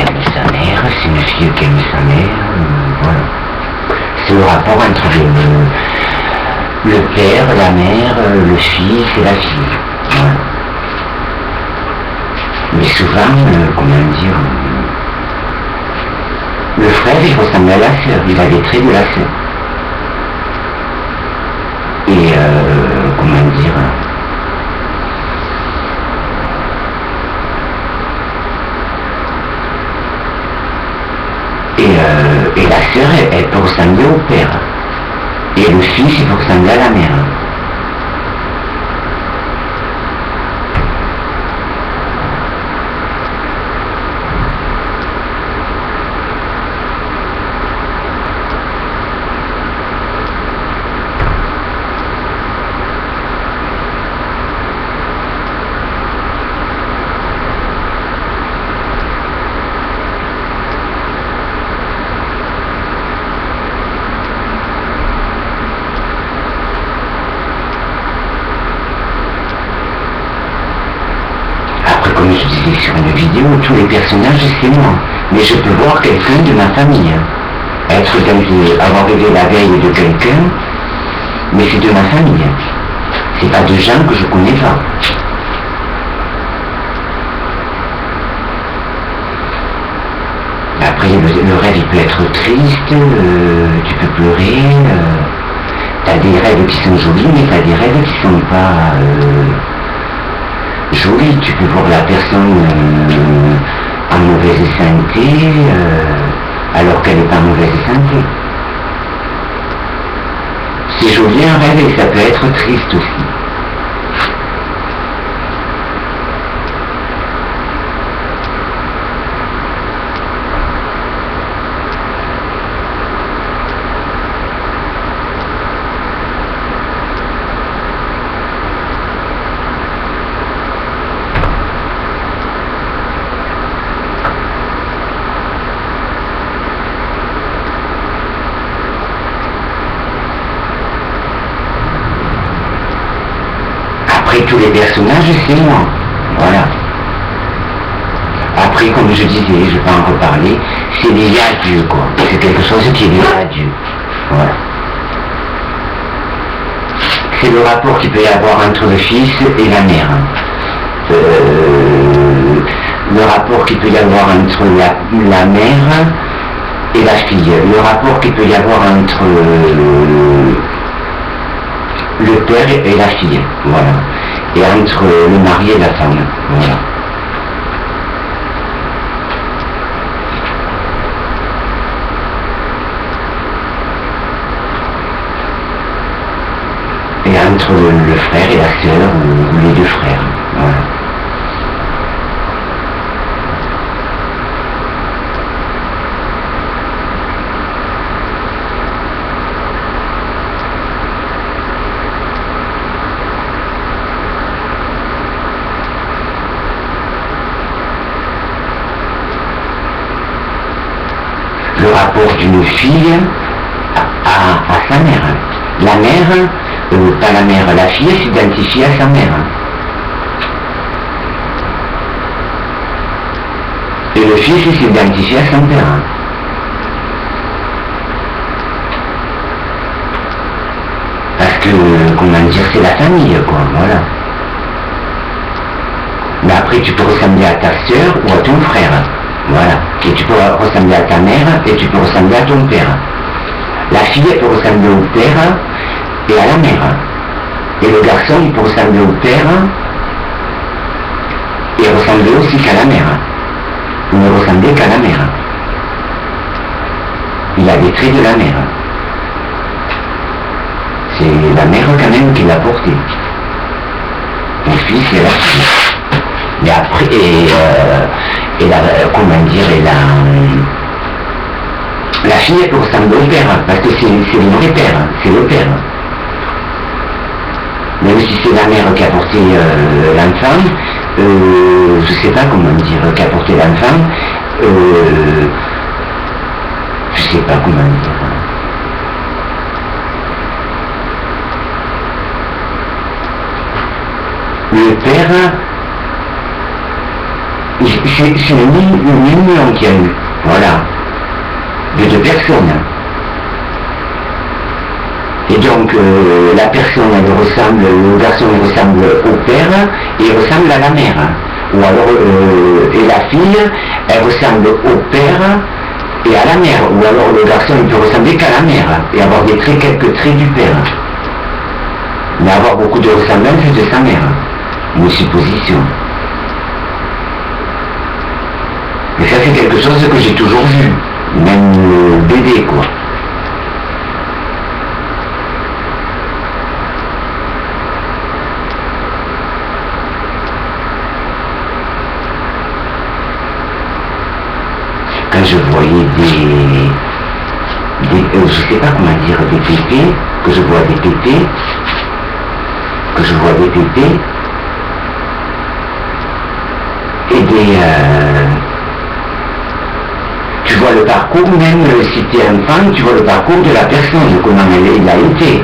aimé sa mère, c'est une fille qui aime sa mère, voilà. C'est le rapport entre le père, la mère, le fils et la fille. Voilà. Mais souvent, comment dire, le frère il ressemble à la sœur, il a des traits de la sœur. Et comment dire, et la sœur elle peut ressembler au père. Et le fils il peut ressembler à la mère. Comme je disais sur une vidéo, tous les personnages c'est moi, mais je peux voir quelqu'un de ma famille, avoir rêvé la veille de quelqu'un, mais c'est de ma famille, c'est pas de gens que je connais pas. Après le rêve il peut être triste, tu peux pleurer, t'as des rêves qui sont jolis, mais t'as des rêves qui sont pas jolie, tu peux voir la personne en mauvaise santé alors qu'elle n'est pas en mauvaise santé. C'est joli un rêve et ça peut être triste aussi. Après tous les personnages c'est moi, voilà. Après comme je disais, je vais en reparler, c'est lié à Dieu quoi, c'est quelque chose qui est lié à Dieu, voilà. C'est le rapport qu'il peut y avoir entre le fils et la mère. Le rapport qu'il peut y avoir entre la mère et la fille, le rapport qu'il peut y avoir entre le père et la fille, voilà. Et entre le mari et la femme, voilà. Et entre le frère et la sœur, ou les deux frères, voilà. Le rapport d'une fille à sa mère. La mère, pas la mère, la fille s'identifie à sa mère. Et le fils s'identifie à son père. Parce que, comment dire, c'est la famille, quoi, voilà. Mais après, tu peux ressembler à ta sœur ou à ton frère. Voilà. Et tu peux ressembler à ta mère et tu peux ressembler à ton père. La fille elle peut ressembler au père et à la mère. Et le garçon il peut ressembler au père et ressembler aussi qu'à la mère. Il ne ressemblait qu'à la mère. Il a des traits de la mère. C'est la mère quand même qui l'a porté. Mon fils et la fille. Mais après, comment dire, la fille elle peut ressembler au père, parce que c'est le vrai père, c'est le père. Même si c'est la mère qui a porté l'enfant, je sais pas comment dire, qui a porté l'enfant, je sais pas comment dire. Le père, c'est une union qu'il y a eu, voilà, de deux personnes. Et donc la personne, le garçon il ressemble au père et il ressemble à la mère. Ou alors, et la fille, elle ressemble au père et à la mère. Ou alors le garçon il peut ressembler qu'à la mère et avoir quelques traits du père. Mais avoir beaucoup de ressemblances de sa mère. Une supposition. Mais ça c'est quelque chose que j'ai toujours vu. Même bébé quoi. Quand je voyais je sais pas comment dire, des pépés, que je vois des pépés, et tu vois le parcours, même si tu es enfant, tu vois le parcours de la personne, comment il a été.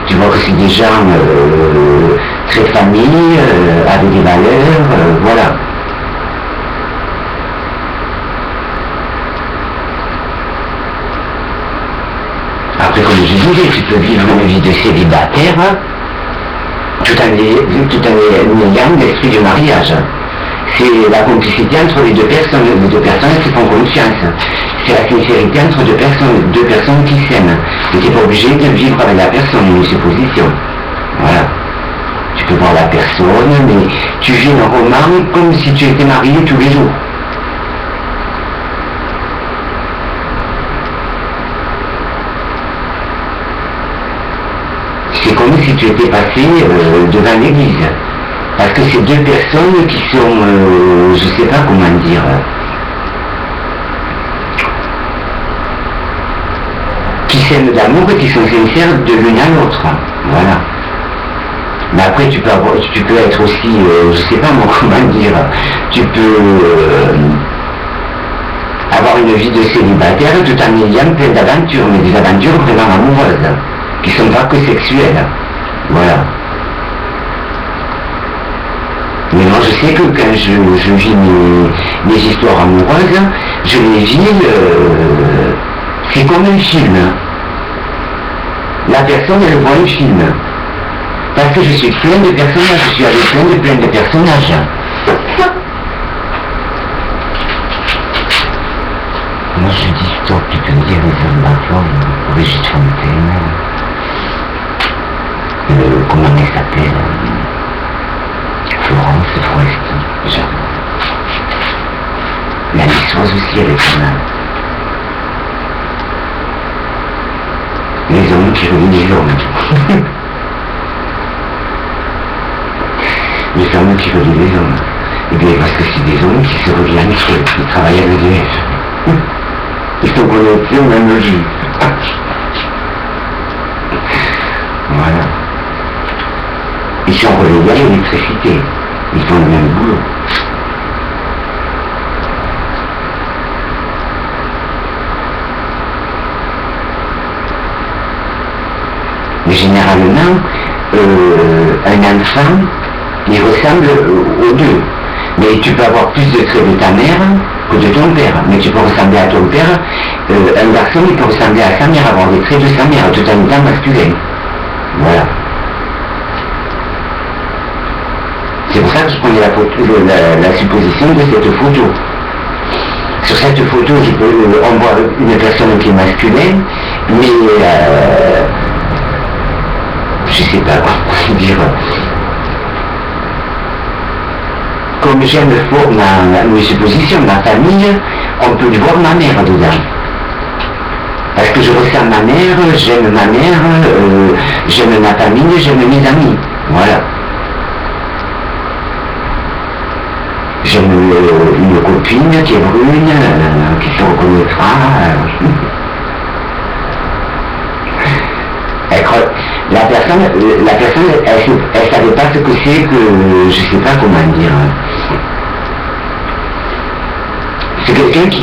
Tu vois que c'est des gens très familles, avec des valeurs, voilà. Après, comme je disais, tu peux vivre une vie de célibataire tout en ayant l'esprit du mariage. C'est la complicité entre les deux personnes qui font confiance. C'est la sincérité entre deux personnes qui s'aiment. Et tu n'es pas obligé de vivre avec la personne, une supposition. Voilà. Tu peux voir la personne, mais tu vis un roman comme si tu étais marié tous les jours. C'est comme si tu étais passé devant l'église. Parce que c'est deux personnes qui sont, je sais pas comment dire, qui s'aiment d'amour et qui sont sincères de l'une à l'autre. Voilà. Mais après tu peux être aussi, je sais pas moi comment dire, tu peux avoir une vie de célibataire tout en ayant plein d'aventures, mais des aventures vraiment amoureuses, qui sont pas que sexuelles. Voilà. Mais moi je sais que quand je vis mes histoires amoureuses, je les vis, c'est comme un film. La personne elle voit un film. Parce que je suis plein de personnages, je suis avec plein de personnages. Moi je dis stop, tu peux me dire les hommes d'enfants, Brigitte Fontaine, comment elle s'appelle, Florence Foresti, genre. La naissance aussi elle est pas mal. Les hommes qui relient les hommes. Les femmes qui relient les hommes. Et bien parce que c'est des hommes qui se relient entre eux, qui travaillent avec EDF. Ils sont connectés au même logique. Voilà. Ils sont reliés à l'électricité. Ils font le même boulot. Mais généralement, un enfant, il ressemble aux deux. Mais tu peux avoir plus de traits de ta mère que de ton père. Mais tu peux ressembler à ton père. Un garçon, il peut ressembler à sa mère, avoir des traits de sa mère, tout en étant masculin. Voilà. C'est pour ça que je prenais la supposition de cette photo. Sur cette photo, on voit une personne qui est masculine, mais je sais pas comment dire. Comme j'aime mes suppositions, ma famille, on peut voir ma mère dedans. Parce que je ressens ma mère, j'aime ma famille, j'aime mes amis. Voilà. J'aime une copine qui est brune, qui se reconnaîtra. La personne, elle savait pas ce que c'est que, je sais pas comment dire. C'est quelqu'un qui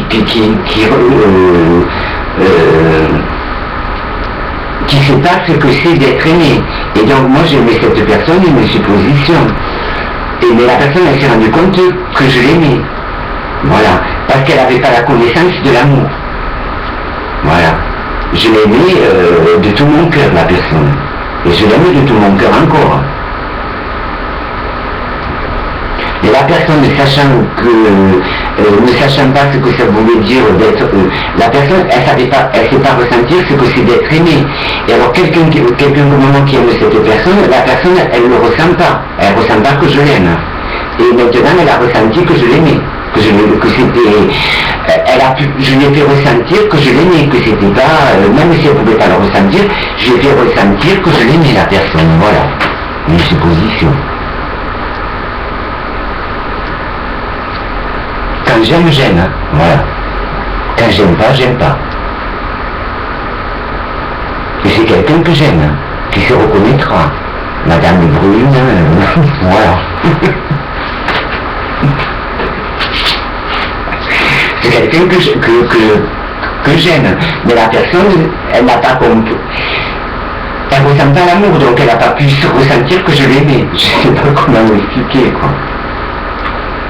sait pas ce que c'est d'être aimé. Et donc moi j'aimais cette personne, une supposition. Mais la personne elle s'est rendue compte que je l'aimais. Voilà. Parce qu'elle n'avait pas la connaissance de l'amour. Voilà. Je l'aimais de tout mon cœur, la personne. Et je l'aimais de tout mon cœur encore. Et la personne ne sachant pas ce que ça voulait dire d'être... la personne, elle ne sait pas ressentir ce que c'est d'être aimé. Et alors quelqu'un moment qui aime cette personne, la personne, elle ne le ressent pas. Elle ne ressent pas que je l'aime. Et maintenant, elle a ressenti que je l'aimais. Je lui ai fait ressentir que je l'aimais, que c'était pas... même si elle ne pouvait pas le ressentir, je lui ai fait ressentir que je l'aimais, la personne. Voilà. Une supposition. Quand j'aime, j'aime, hein. Voilà. Quand j'aime pas, j'aime pas. Et c'est quelqu'un que j'aime, hein, qui se reconnaîtra. Madame Brune, voilà. C'est quelqu'un que j'aime, mais la personne, elle n'a pas compris. Elle ne ressent pas l'amour, donc elle n'a pas pu ressentir que je l'aimais. Je ne sais pas comment l'expliquer, quoi.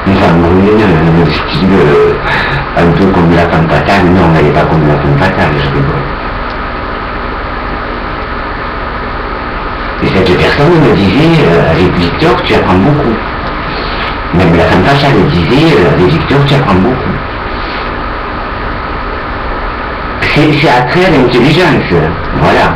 Une femme brune, un style un peu comme la femme fatale. Non, elle n'est pas comme la femme fatale, je rigole. Et cette personne me disait, avec Victor, tu apprends beaucoup. Même la femme fatale disait, avec Victor, tu apprends beaucoup. C'est attrait à l'intelligence, voilà.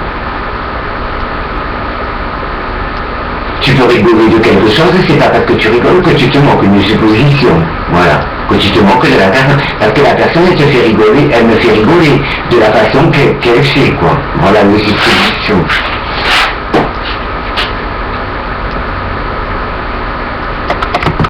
Tu peux rigoler de quelque chose, c'est pas parce que tu rigoles que tu te moques, une supposition, voilà. Que tu te moques de la personne, parce que la personne, elle te fait rigoler, elle me fait rigoler de la façon qu'elle fait, quoi. Voilà, une supposition.